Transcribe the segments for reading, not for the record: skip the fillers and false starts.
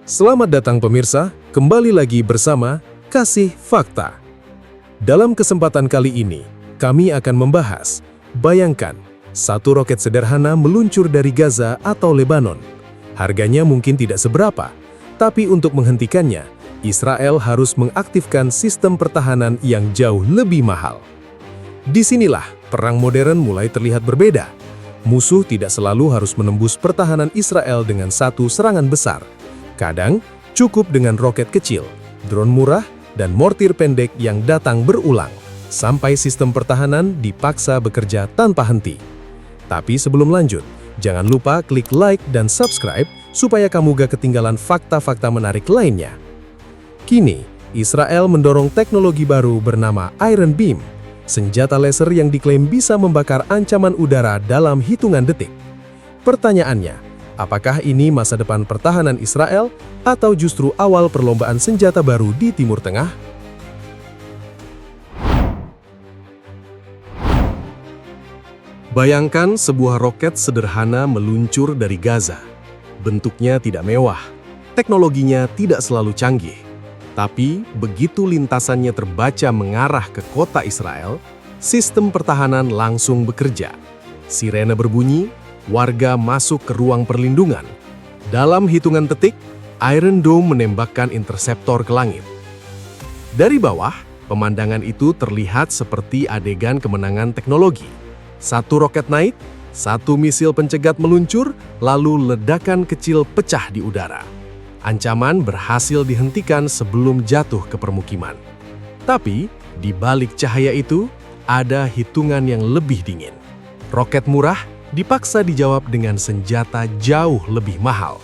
Selamat datang pemirsa, kembali lagi bersama Kasih Fakta. Dalam kesempatan kali ini, kami akan membahas, bayangkan, satu roket sederhana meluncur dari Gaza atau Lebanon. Harganya mungkin tidak seberapa, tapi untuk menghentikannya, Israel harus mengaktifkan sistem pertahanan yang jauh lebih mahal. Disinilah perang modern mulai terlihat berbeda. Musuh tidak selalu harus menembus pertahanan Israel dengan satu serangan besar. Kadang, cukup dengan roket kecil, drone murah, dan mortir pendek yang datang berulang, sampai sistem pertahanan dipaksa bekerja tanpa henti. Tapi sebelum lanjut, jangan lupa klik like dan subscribe supaya kamu gak ketinggalan fakta-fakta menarik lainnya. Kini, Israel mendorong teknologi baru bernama Iron Beam, senjata laser yang diklaim bisa membakar ancaman udara dalam hitungan detik. Pertanyaannya, apakah ini masa depan pertahanan Israel atau justru awal perlombaan senjata baru di Timur Tengah? Bayangkan sebuah roket sederhana meluncur dari Gaza. Bentuknya tidak mewah, teknologinya tidak selalu canggih. Tapi begitu lintasannya terbaca mengarah ke kota Israel, sistem pertahanan langsung bekerja. Sirene berbunyi, warga masuk ke ruang perlindungan. Dalam hitungan detik, Iron Dome menembakkan interseptor ke langit. Dari bawah, pemandangan itu terlihat seperti adegan kemenangan teknologi. Satu roket naik, satu misil pencegat meluncur, lalu ledakan kecil pecah di udara. Ancaman berhasil dihentikan sebelum jatuh ke permukiman. Tapi, di balik cahaya itu, ada hitungan yang lebih dingin. Roket murah dipaksa dijawab dengan senjata jauh lebih mahal.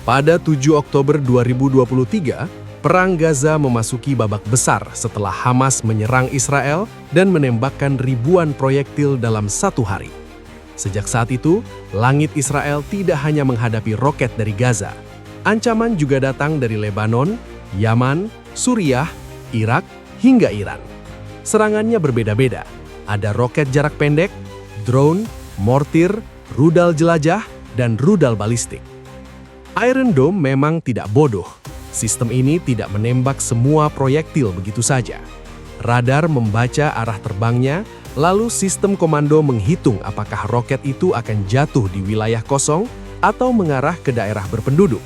Pada 7 Oktober 2023, Perang Gaza memasuki babak besar setelah Hamas menyerang Israel dan menembakkan ribuan proyektil dalam satu hari. Sejak saat itu, langit Israel tidak hanya menghadapi roket dari Gaza. Ancaman juga datang dari Lebanon, Yaman, Suriah, Irak, hingga Iran. Serangannya berbeda-beda. Ada roket jarak pendek, drone, mortir, rudal jelajah, dan rudal balistik. Iron Dome memang tidak bodoh. Sistem ini tidak menembak semua proyektil begitu saja. Radar membaca arah terbangnya, lalu sistem komando menghitung apakah roket itu akan jatuh di wilayah kosong atau mengarah ke daerah berpenduduk.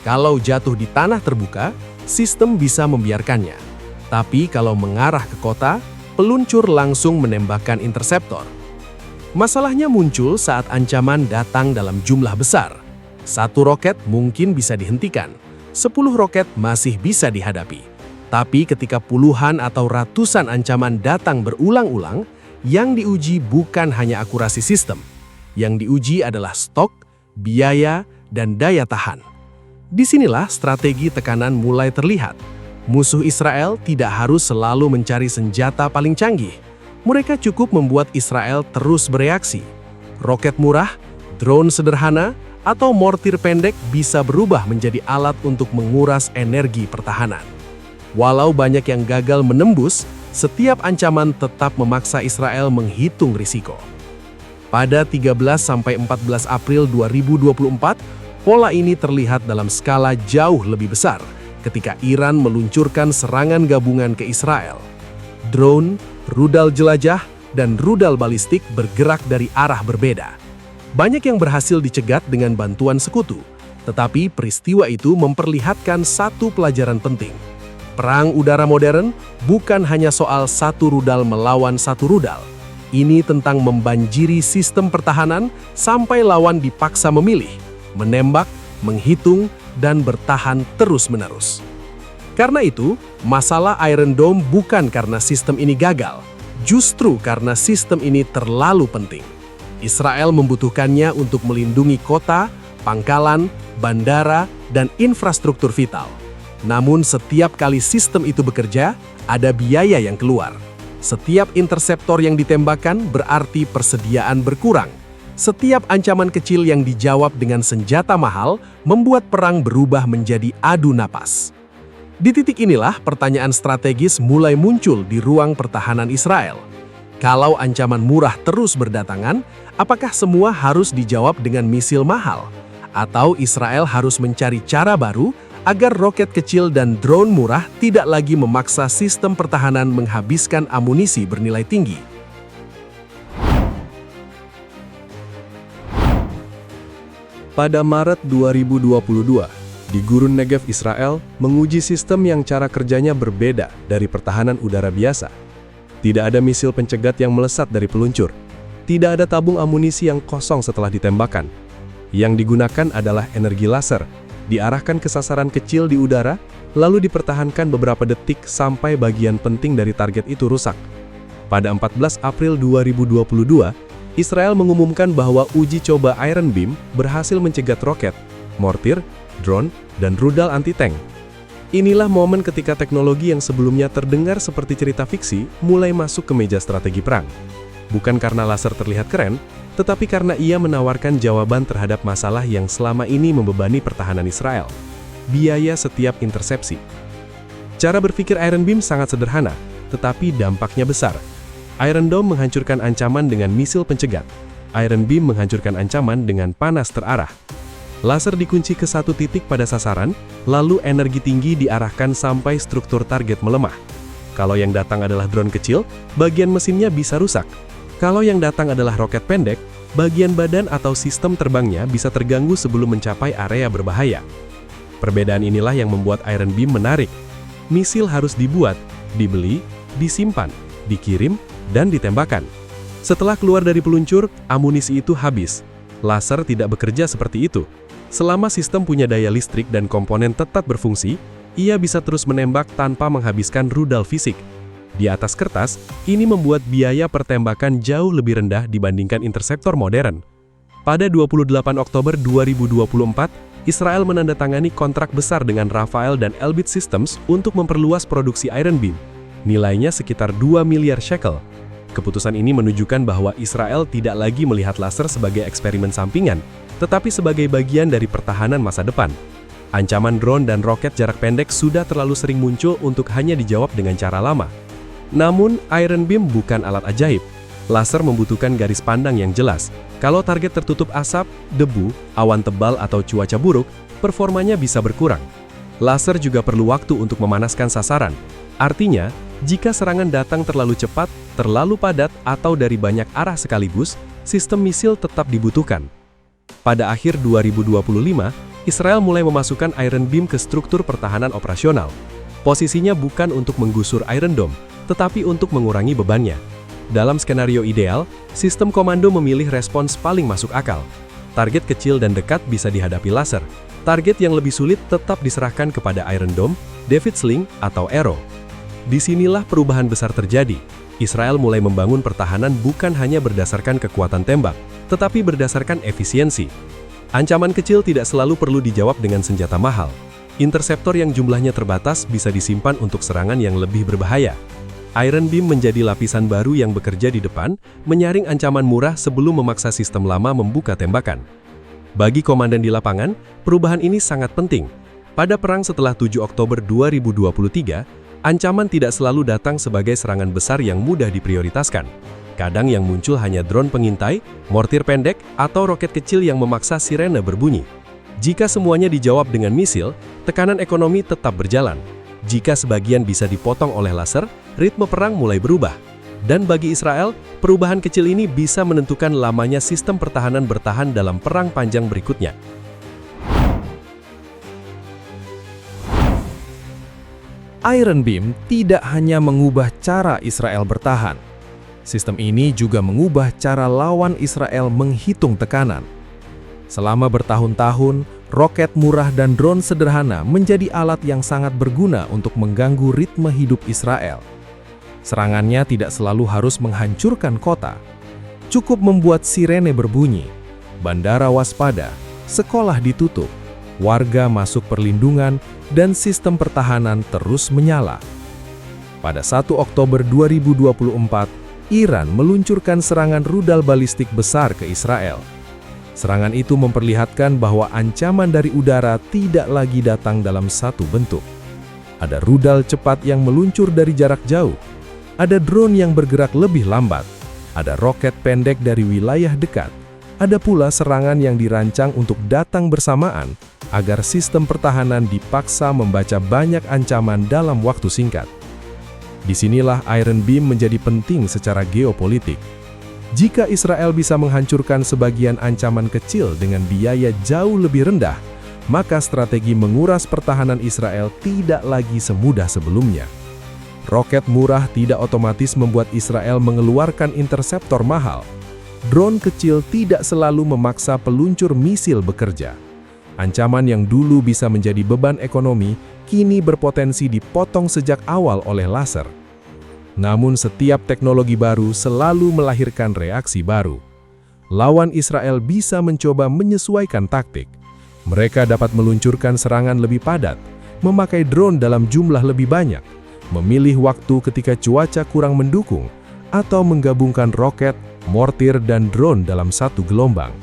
Kalau jatuh di tanah terbuka, sistem bisa membiarkannya. Tapi kalau mengarah ke kota, peluncur langsung menembakkan interseptor. Masalahnya muncul saat ancaman datang dalam jumlah besar. Satu roket mungkin bisa dihentikan, 10 roket masih bisa dihadapi. Tapi ketika puluhan atau ratusan ancaman datang berulang-ulang, yang diuji bukan hanya akurasi sistem. Yang diuji adalah stok, biaya, dan daya tahan. Disinilah strategi tekanan mulai terlihat. Musuh Israel tidak harus selalu mencari senjata paling canggih. Mereka cukup membuat Israel terus bereaksi. Roket murah, drone sederhana, atau mortir pendek bisa berubah menjadi alat untuk menguras energi pertahanan. Walau banyak yang gagal menembus, setiap ancaman tetap memaksa Israel menghitung risiko. Pada 13–14 April 2024, pola ini terlihat dalam skala jauh lebih besar ketika Iran meluncurkan serangan gabungan ke Israel. Drone, rudal jelajah, dan rudal balistik bergerak dari arah berbeda. Banyak yang berhasil dicegat dengan bantuan sekutu, tetapi peristiwa itu memperlihatkan satu pelajaran penting. Perang udara modern bukan hanya soal satu rudal melawan satu rudal. Ini tentang membanjiri sistem pertahanan sampai lawan dipaksa memilih, menembak, menghitung, dan bertahan terus-menerus. Karena itu, masalah Iron Dome bukan karena sistem ini gagal, justru karena sistem ini terlalu penting. Israel membutuhkannya untuk melindungi kota, pangkalan, bandara, dan infrastruktur vital. Namun setiap kali sistem itu bekerja, ada biaya yang keluar. Setiap interseptor yang ditembakkan berarti persediaan berkurang. Setiap ancaman kecil yang dijawab dengan senjata mahal membuat perang berubah menjadi adu napas. Di titik inilah pertanyaan strategis mulai muncul di ruang pertahanan Israel. Kalau ancaman murah terus berdatangan, apakah semua harus dijawab dengan misil mahal? Atau Israel harus mencari cara baru agar roket kecil dan drone murah tidak lagi memaksa sistem pertahanan menghabiskan amunisi bernilai tinggi. Pada Maret 2022, di Gurun Negev Israel menguji sistem yang cara kerjanya berbeda dari pertahanan udara biasa. Tidak ada misil pencegat yang melesat dari peluncur. Tidak ada tabung amunisi yang kosong setelah ditembakkan. Yang digunakan adalah energi laser, diarahkan ke sasaran kecil di udara, lalu dipertahankan beberapa detik sampai bagian penting dari target itu rusak. Pada 14 April 2022, Israel mengumumkan bahwa uji coba Iron Beam berhasil mencegat roket, mortir, drone, dan rudal anti-tank. Inilah momen ketika teknologi yang sebelumnya terdengar seperti cerita fiksi mulai masuk ke meja strategi perang. Bukan karena laser terlihat keren, tetapi karena ia menawarkan jawaban terhadap masalah yang selama ini membebani pertahanan Israel: biaya setiap intersepsi. Cara berpikir Iron Beam sangat sederhana, tetapi dampaknya besar. Iron Dome menghancurkan ancaman dengan misil pencegat. Iron Beam menghancurkan ancaman dengan panas terarah. Laser dikunci ke satu titik pada sasaran, lalu energi tinggi diarahkan sampai struktur target melemah. Kalau yang datang adalah drone kecil, bagian mesinnya bisa rusak. Kalau yang datang adalah roket pendek, bagian badan atau sistem terbangnya bisa terganggu sebelum mencapai area berbahaya. Perbedaan inilah yang membuat Iron Beam menarik. Misil harus dibuat, dibeli, disimpan, dikirim, dan ditembakkan. Setelah keluar dari peluncur, amunisi itu habis. Laser tidak bekerja seperti itu. Selama sistem punya daya listrik dan komponen tetap berfungsi, ia bisa terus menembak tanpa menghabiskan rudal fisik. Di atas kertas, ini membuat biaya pertembakan jauh lebih rendah dibandingkan interseptor modern. Pada 28 Oktober 2024, Israel menandatangani kontrak besar dengan Rafael dan Elbit Systems untuk memperluas produksi Iron Beam. Nilainya sekitar 2 miliar shekel. Keputusan ini menunjukkan bahwa Israel tidak lagi melihat laser sebagai eksperimen sampingan, tetapi sebagai bagian dari pertahanan masa depan. Ancaman drone dan roket jarak pendek sudah terlalu sering muncul untuk hanya dijawab dengan cara lama. Namun, Iron Beam bukan alat ajaib. Laser membutuhkan garis pandang yang jelas. Kalau target tertutup asap, debu, awan tebal atau cuaca buruk, performanya bisa berkurang. Laser juga perlu waktu untuk memanaskan sasaran. Artinya, jika serangan datang terlalu cepat, terlalu padat, atau dari banyak arah sekaligus, sistem misil tetap dibutuhkan. Pada akhir 2025, Israel mulai memasukkan Iron Beam ke struktur pertahanan operasional. Posisinya bukan untuk menggusur Iron Dome, tetapi untuk mengurangi bebannya. Dalam skenario ideal, sistem komando memilih respons paling masuk akal. Target kecil dan dekat bisa dihadapi laser. Target yang lebih sulit tetap diserahkan kepada Iron Dome, David Sling, atau Arrow. Disinilah perubahan besar terjadi. Israel mulai membangun pertahanan bukan hanya berdasarkan kekuatan tembak, tetapi berdasarkan efisiensi. Ancaman kecil tidak selalu perlu dijawab dengan senjata mahal. Interseptor yang jumlahnya terbatas bisa disimpan untuk serangan yang lebih berbahaya. Iron Beam menjadi lapisan baru yang bekerja di depan, menyaring ancaman murah sebelum memaksa sistem lama membuka tembakan. Bagi komandan di lapangan, perubahan ini sangat penting. Pada perang setelah 7 Oktober 2023, ancaman tidak selalu datang sebagai serangan besar yang mudah diprioritaskan. Kadang yang muncul hanya drone pengintai, mortir pendek, atau roket kecil yang memaksa sirene berbunyi. Jika semuanya dijawab dengan misil, tekanan ekonomi tetap berjalan. Jika sebagian bisa dipotong oleh laser, ritme perang mulai berubah. Dan bagi Israel, perubahan kecil ini bisa menentukan lamanya sistem pertahanan bertahan dalam perang panjang berikutnya. Iron Beam tidak hanya mengubah cara Israel bertahan. Sistem ini juga mengubah cara lawan Israel menghitung tekanan. Selama bertahun-tahun, roket murah dan drone sederhana menjadi alat yang sangat berguna untuk mengganggu ritme hidup Israel. Serangannya tidak selalu harus menghancurkan kota. Cukup membuat sirene berbunyi, bandara waspada, sekolah ditutup, warga masuk perlindungan, dan sistem pertahanan terus menyala. Pada 1 Oktober 2024, Iran meluncurkan serangan rudal balistik besar ke Israel. Serangan itu memperlihatkan bahwa ancaman dari udara tidak lagi datang dalam satu bentuk. Ada rudal cepat yang meluncur dari jarak jauh, ada drone yang bergerak lebih lambat, ada roket pendek dari wilayah dekat, Ada pula serangan yang dirancang untuk datang bersamaan agar sistem pertahanan dipaksa membaca banyak ancaman dalam waktu singkat. Disinilah Iron Beam menjadi penting secara geopolitik. Jika Israel bisa menghancurkan sebagian ancaman kecil dengan biaya jauh lebih rendah, maka strategi menguras pertahanan Israel tidak lagi semudah sebelumnya. Roket murah tidak otomatis membuat Israel mengeluarkan interseptor mahal. Drone kecil tidak selalu memaksa peluncur misil bekerja. Ancaman yang dulu bisa menjadi beban ekonomi, kini berpotensi dipotong sejak awal oleh laser. Namun setiap teknologi baru selalu melahirkan reaksi baru. Lawan Israel bisa mencoba menyesuaikan taktik. Mereka dapat meluncurkan serangan lebih padat, memakai drone dalam jumlah lebih banyak, memilih waktu ketika cuaca kurang mendukung, atau menggabungkan roket, mortir, dan drone dalam satu gelombang.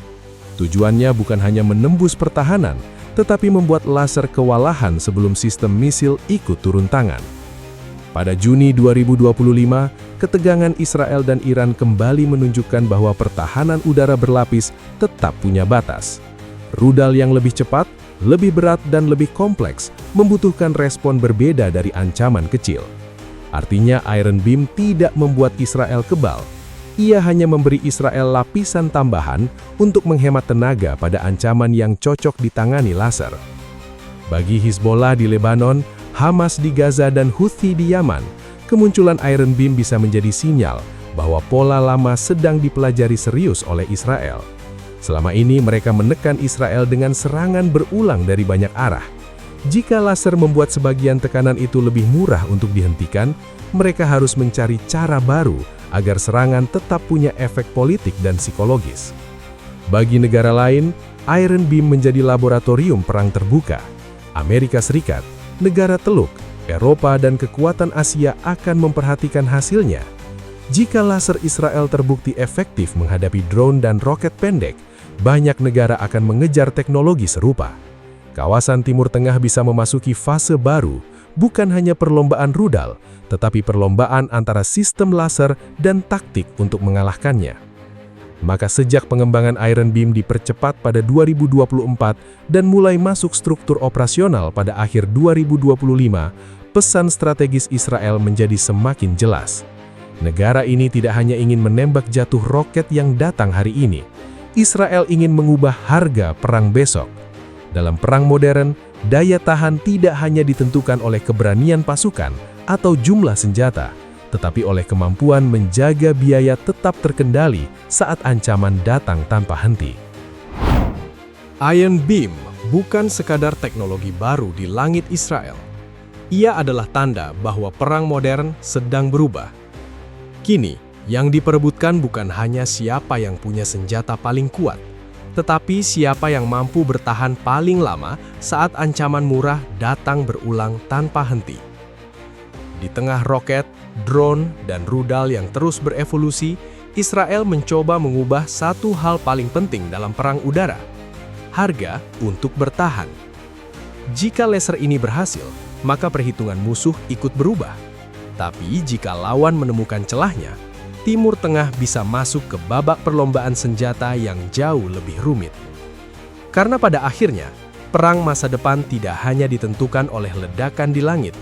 Tujuannya bukan hanya menembus pertahanan, tetapi membuat laser kewalahan sebelum sistem misil ikut turun tangan. Pada Juni 2025, ketegangan Israel dan Iran kembali menunjukkan bahwa pertahanan udara berlapis tetap punya batas. Rudal yang lebih cepat, lebih berat, dan lebih kompleks membutuhkan respon berbeda dari ancaman kecil. Artinya Iron Beam tidak membuat Israel kebal. Ia hanya memberi Israel lapisan tambahan untuk menghemat tenaga pada ancaman yang cocok ditangani laser. Bagi Hizbollah di Lebanon, Hamas di Gaza, dan Houthi di Yaman, kemunculan Iron Beam bisa menjadi sinyal bahwa pola lama sedang dipelajari serius oleh Israel. Selama ini mereka menekan Israel dengan serangan berulang dari banyak arah. Jika laser membuat sebagian tekanan itu lebih murah untuk dihentikan, mereka harus mencari cara baru agar serangan tetap punya efek politik dan psikologis. Bagi negara lain, Iron Beam menjadi laboratorium perang terbuka. Amerika Serikat, negara Teluk, Eropa, dan kekuatan Asia akan memperhatikan hasilnya. Jika laser Israel terbukti efektif menghadapi drone dan roket pendek, banyak negara akan mengejar teknologi serupa. Kawasan Timur Tengah bisa memasuki fase baru, bukan hanya perlombaan rudal, tetapi perlombaan antara sistem laser dan taktik untuk mengalahkannya. Maka sejak pengembangan Iron Beam dipercepat pada 2024 dan mulai masuk struktur operasional pada akhir 2025, pesan strategis Israel menjadi semakin jelas. Negara ini tidak hanya ingin menembak jatuh roket yang datang hari ini. Israel ingin mengubah harga perang besok. Dalam perang modern, daya tahan tidak hanya ditentukan oleh keberanian pasukan atau jumlah senjata, tetapi oleh kemampuan menjaga biaya tetap terkendali saat ancaman datang tanpa henti. Iron Beam bukan sekadar teknologi baru di langit Israel. Ia adalah tanda bahwa perang modern sedang berubah. Kini, yang diperebutkan bukan hanya siapa yang punya senjata paling kuat, tetapi siapa yang mampu bertahan paling lama saat ancaman murah datang berulang tanpa henti. Di tengah roket, drone, dan rudal yang terus berevolusi, Israel mencoba mengubah satu hal paling penting dalam perang udara: harga untuk bertahan. Jika laser ini berhasil, maka perhitungan musuh ikut berubah. Tapi jika lawan menemukan celahnya, Timur Tengah bisa masuk ke babak perlombaan senjata yang jauh lebih rumit. Karena pada akhirnya, perang masa depan tidak hanya ditentukan oleh ledakan di langit,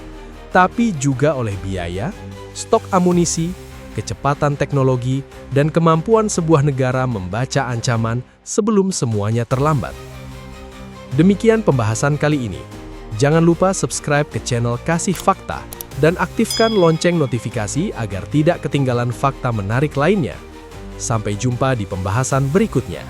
tapi juga oleh biaya, stok amunisi, kecepatan teknologi, dan kemampuan sebuah negara membaca ancaman sebelum semuanya terlambat. Demikian pembahasan kali ini. Jangan lupa subscribe ke channel Kasih Fakta dan aktifkan lonceng notifikasi agar tidak ketinggalan fakta menarik lainnya. Sampai jumpa di pembahasan berikutnya.